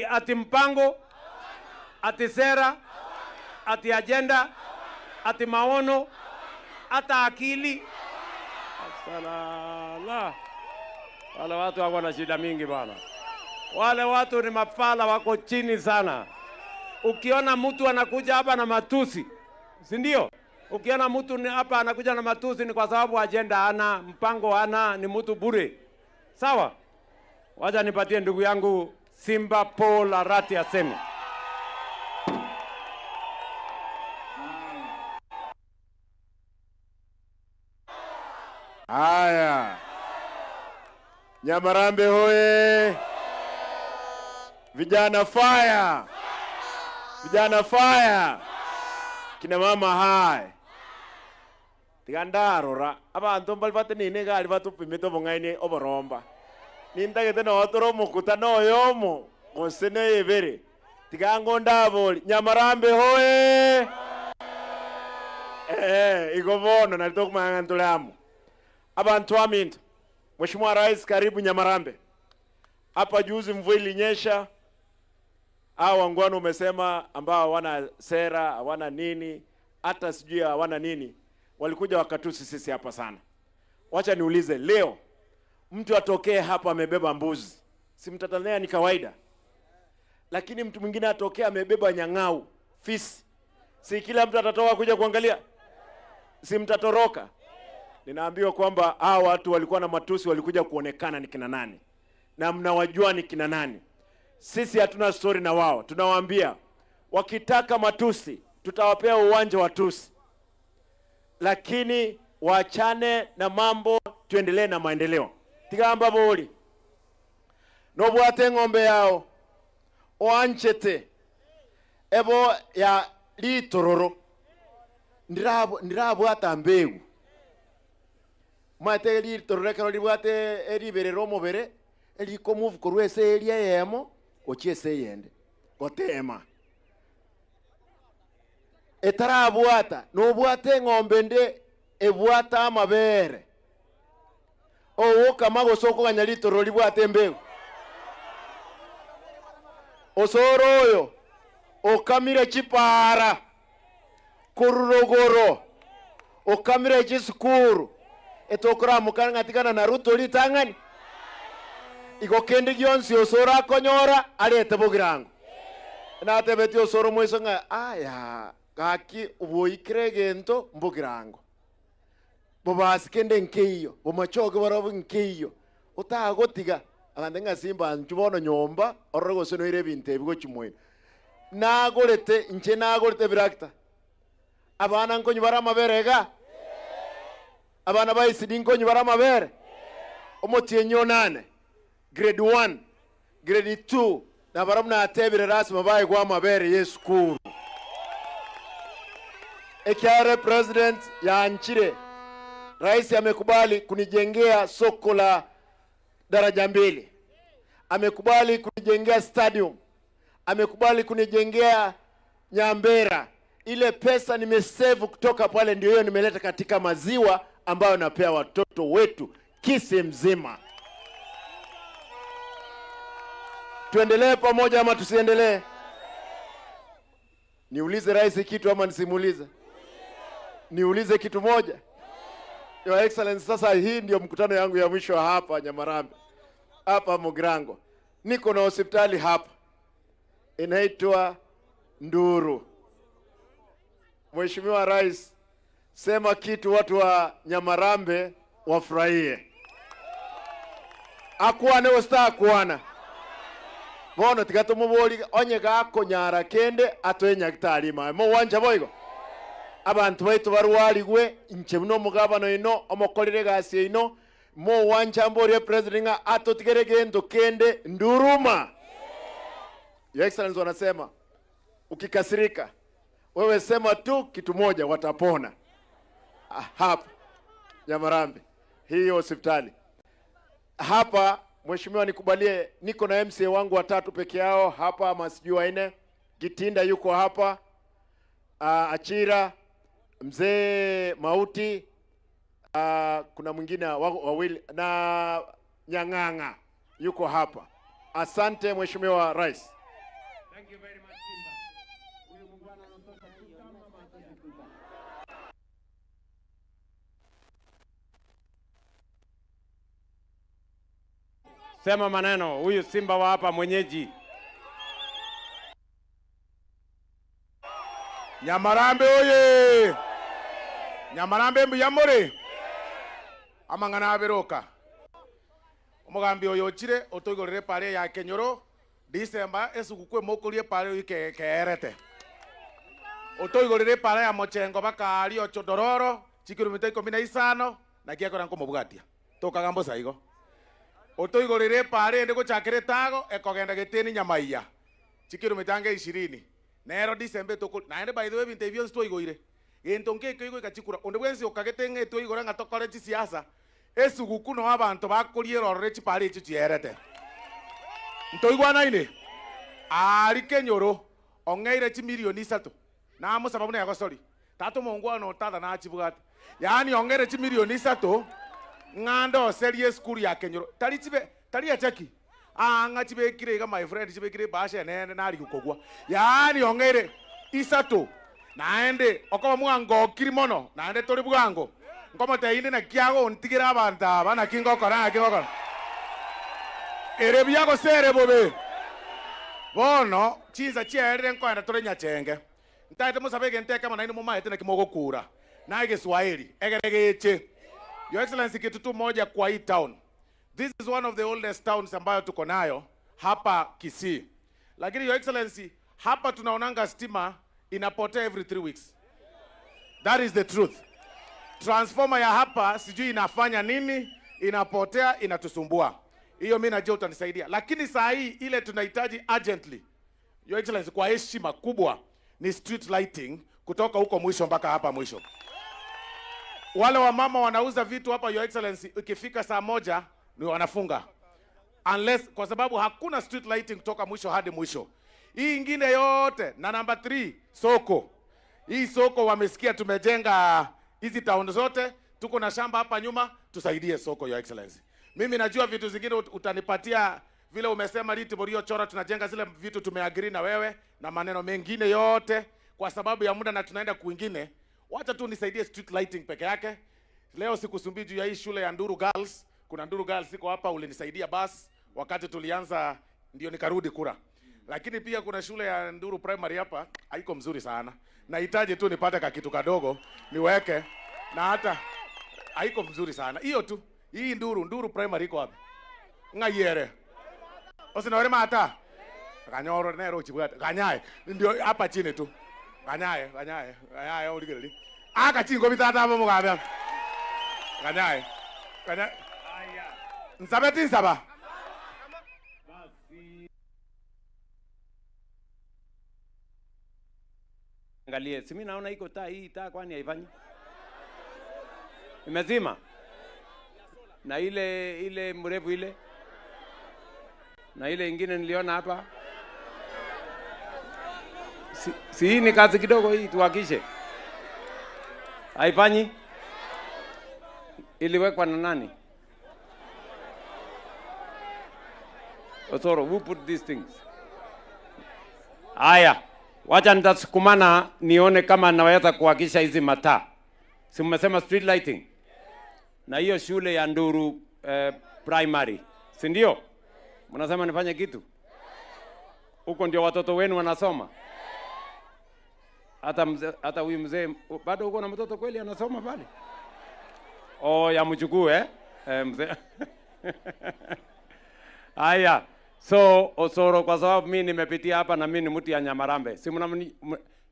ati mpango, ati sera, ati agenda, ati maono, hata akili. Salala. Wale watu wako na shida mingi bana. Wale watu ni mafala, wako chini sana. Ukiona mtu anakuja hapa na matusi, si ndio? Ukiona mtu hapa anakuja na matusi ni kwa sababu agenda hana, mpango hana, ni mtu bure. Sawa? Wacha nipatie ndugu yangu Simba Paul Arati aseme. Haya. Nyamarambe hoye. Vijana fire. Vijana fire. Kina mama hai. Tigandarora abantu mbalibate nine gali batupimito bongaine oboromba. Nindagete no otoro mukutano yomo gosene ebere. Tigango ndaboli Nyamarambe hoye. Igovono na litokuma ngantulamu. Abantu aminto. Mheshimiwa Rais, karibu Nyamarambe. Hapa juzi mvua ilinyesha. Hao wangwano umesema ambao hawana sera, hawana nini, hata sijui hawana nini, walikuja wakatusi sisi hapa sana. Wacha niulize leo, mtu atokee hapa amebeba mbuzi, si mtatanea ni kawaida? Lakini mtu mwingine atokee amebeba nyang'au, fisi, si kila mtu atatoka kuja kuangalia? Si mtatoroka? Ninaambiwa kwamba hao watu walikuwa na matusi, walikuja kuonekana ni kina nani, na mnawajua ni kina nani. Sisi hatuna story na wao. Tunawaambia wakitaka matusi tutawapea uwanja wa tusi, lakini waachane na mambo, tuendelee na maendeleo. Tigamba boli no bwate ng'ombe yao oanchete ebo ya litororo ndirabo atambegu mate litororo kero libwate eriberero mobere eliko move korwese eria yemo ochiese yende gotema etarabwata no bwate ng'ombe nde ebwata amabere owo kama gosoko ganyalito roli bwate mbegu osoro oyo okamire chipara kururogoro okamire chisukuru etokora mukanga tigana na Ruto litangani iko kende gionsi osora konyora alete bogirango na tebeti osoro mweso nga aya gaki uboikire gento mbogirango bobasi kende nkeiyo bomachoge barabu nkeiyo utagotiga agandenga simba nchubono nyomba orego seno ire binte bigo chimwe nagorete nche nagorete birakta abana nkonyi barama berega abana bayisidi nkonyi barama bere omotienyo nane grade 1 grade 2 na baramu na atebire rasma baye kwa mabere Yesu kuru ekiare president ya nchire rais amekubali kunijengea soko la daraja mbili, amekubali kunijengea stadium, amekubali kunijengea Nyambera. Ile pesa nimesave kutoka pale ndio hiyo nimeleta katika maziwa ambayo napea watoto wetu Kisii mzima. Tuendelee pamoja ama tusiendelee? Niulize rais kitu ama nisimuulize? Niulize kitu moja. Your Excellency, sasa hii ndio mkutano yangu ya mwisho hapa Nyamarambe. Hapa Mugirango. Niko na hospitali hapa. Inaitwa Nduru. Mheshimiwa Rais, sema kitu watu wa Nyamarambe wafurahie. Akuane osta akuana. Bono tigato muboli onye gako nyara kende atoenya gitarima. Mo wanja boigo. Abantu baitu barwaligwe inche buno mugabano ino omokorire gasi ino mo wanja mbori president atotigere gendo kende Nduruma. Your Excellency wanasema ukikasirika wewe sema tu kitu moja watapona. Hapa Nyamarambe hii hospitali hapa. Mheshimiwa nikubalie, niko na MCA wangu watatu peke yao hapa, masijui waine. Gitinda yuko hapa, Achira, Mzee Mauti, kuna mwingine wawili na Nyang'ang'a yuko hapa. Asante Mheshimiwa Rais. Thank you very much, Simba. Huyu mungwana anatosha kuka mama atosha kuka. Sema maneno, huyu Simba wa hapa mwenyeji. Nyamarambe oye! Nyamarambe mbuyamore! Amangana aberoka. Omugambi oyo chire otoigorere pare ya Kenyoro December esugukwe mokorie pare ikeerete. Otoigorere pare ya Mochengo bakari ochodororo chikirumita 15 na kiakora nkomubwatia. Tokagambo saigo. Otoigorere pare ndiko chakire tago ekogenda geteni Nyamaiya. Chikirumita 20. Nero December toko naende by the way interviews toigoire. Entonke kego ikachikura. Onde bwensi okagetenge toigora ngatokore chi siasa. Esuguku no abantu bakorie rorore chipari echi chierete. Ntoigwana ine. Ari Kenyoro ongeire chi milioni 3. Na mo sababu na yagosori. Tato mongwana otada na chibugata. Yaani ongeire chi milioni 3 ngando serie school ya Kenyoro. Tari ya cheki. Anga chibekire ga my friend chibekire bashe nene nari gukogwa. Yaani ongeire 3 naende okoma mwango kirimono naende tori bwango. Ngoma tainde na kiago ontigira abantu aba na kingokora kingokora. Erebi yago sere bobe. Bono chiza chiere nkwenda tore nyachenge. Ntaite musabege nteka mana ine mumaete na kimogokura. Na Kiswahili egeregeche. Your Excellency, kitu tu moja kwa hii town. This is one of the oldest towns ambayo tuko nayo hapa Kisii. Lakini Your Excellency, hapa tunaonanga stima inapotea every 3 weeks. That is the truth. Transformer ya hapa sijui inafanya nini, inapotea, inatusumbua. Hiyo mimi najua utanisaidia. Lakini saa hii ile tunahitaji urgently, Your Excellency, kwa heshima kubwa ni street lighting kutoka huko mwisho mpaka hapa mwisho. Wale wa mama wanauza vitu hapa Your Excellency, ikifika saa 1 ni wanafunga. Unless kwa sababu hakuna street lighting kutoka mwisho hadi mwisho. Hii ingine yote na number 3 soko. Hii soko wamesikia tumejenga hizi town zote, tuko na shamba hapa nyuma, tusaidie soko Your Excellency. Mimi najua vitu zingine utanipatia vile umesema liti borio chora tunajenga zile vitu tumeagree na wewe na maneno mengine yote kwa sababu ya muda na tunaenda kuingine. Wacha tu nisaidie street lighting peke yake. Leo sikusumbii juu ya hii shule ya Nduru Girls. Kuna Nduru Girls siko hapa ulinisaidia basi wakati tulianza ndio nikarudi kura. Lakini pia kuna shule ya Nduru Primary hapa haiko mzuri sana. Nahitaji tu nipate kitu kadogo niweke na hata haiko mzuri sana. Hiyo tu. Hii Nduru Primary iko hapa. Ngayere. Osinore mata. Kanyoro nero chibwata. Kanyaye. Ndio hapa chini tu. Kanyaye uligeli. Aka chingo bitata hapa mugabe. Kanyaye. Aya. Nsabeti nsaba. Angalie, si mimi naona iko taa hii taa kwani haifanyi? Imezima. Na ile mrefu ile. Na ile ingine niliona hapa. Si hii ni kazi kidogo hii tuhakishe. Haifanyi? Iliwekwa na nani? Osoro, who put these things? Aya. Wacha nitasukumana nione kama naweza kuhakisha hizi mataa. Si mmesema street lighting? Na hiyo shule ya Nduru Primary. Si ndio? Mnasema nifanye kitu? Huko ndio watoto wenu wanasoma? Hata huyu mzee bado uko na mtoto kweli anasoma pale? Oh, ya mchukue mzee. Aya. So Osoro, kwa sababu mimi nimepitia hapa na mimi ni mtu ya Nyamarambe. Si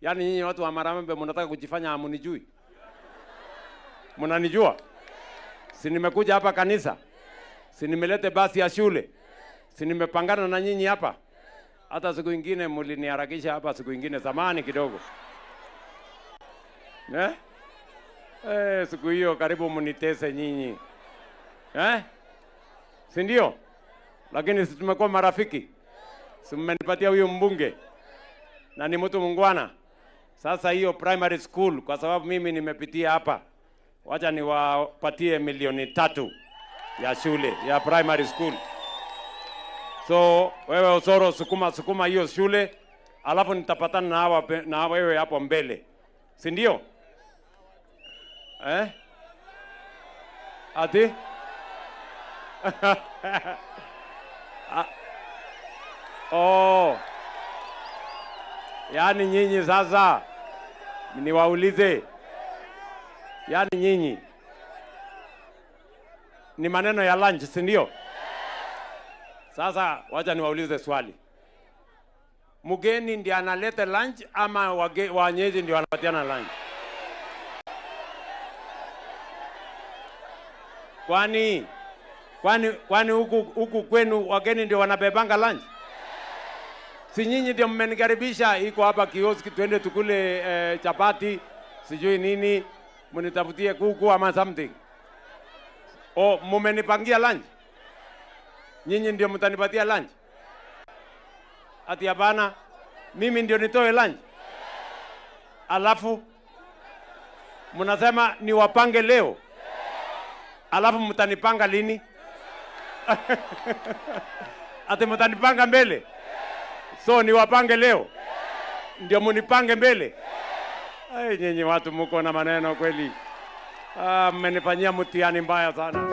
yani nyinyi watu wa Marambe mnataka kujifanya hamunijui? Mnanijua? Si nimekuja hapa kanisa? Si nimelete basi ya shule? Si nimepangana na nyinyi hapa? Hata siku nyingine mliniharakisha hapa siku nyingine zamani kidogo. Siku hiyo karibu mnitese nyinyi. Si ndio? Lakini sisi tumekuwa marafiki. Si mmenipatia huyo mbunge. Na ni mtu mungwana. Sasa hiyo primary school kwa sababu mimi nimepitia hapa. Wacha niwapatie 3 milioni ya shule ya primary school. So wewe Osoro sukuma hiyo shule alafu nitapatana na wewe hapo mbele, si ndio? Ati oh, yaani nyinyi sasa niwaulize, yaani nyinyi ni maneno ya lunch, si ndio? Sasa wacha niwaulize swali. Mgeni ndiye analeta lunch ama wenyeji ndio wanapatiana lunch? Kwani huku kwenu wageni ndio wanabebanga lunch? Si nyinyi ndio mmenikaribisha, iko hapa kioski, twende tukule chapati sijui nini, mnitafutie kuku ama something. O mmenipangia lunch? Nyinyi ndio mtanipatia lunch? Ati hapana, mimi ndio nitoe lunch? Alafu mnasema niwapange leo, alafu mtanipanga lini? Ati mtanipanga mbele? So niwapange leo ndio munipange mbele? Ai, nyinyi watu mko na maneno kweli. Mmenifanyia mtihani mbaya sana.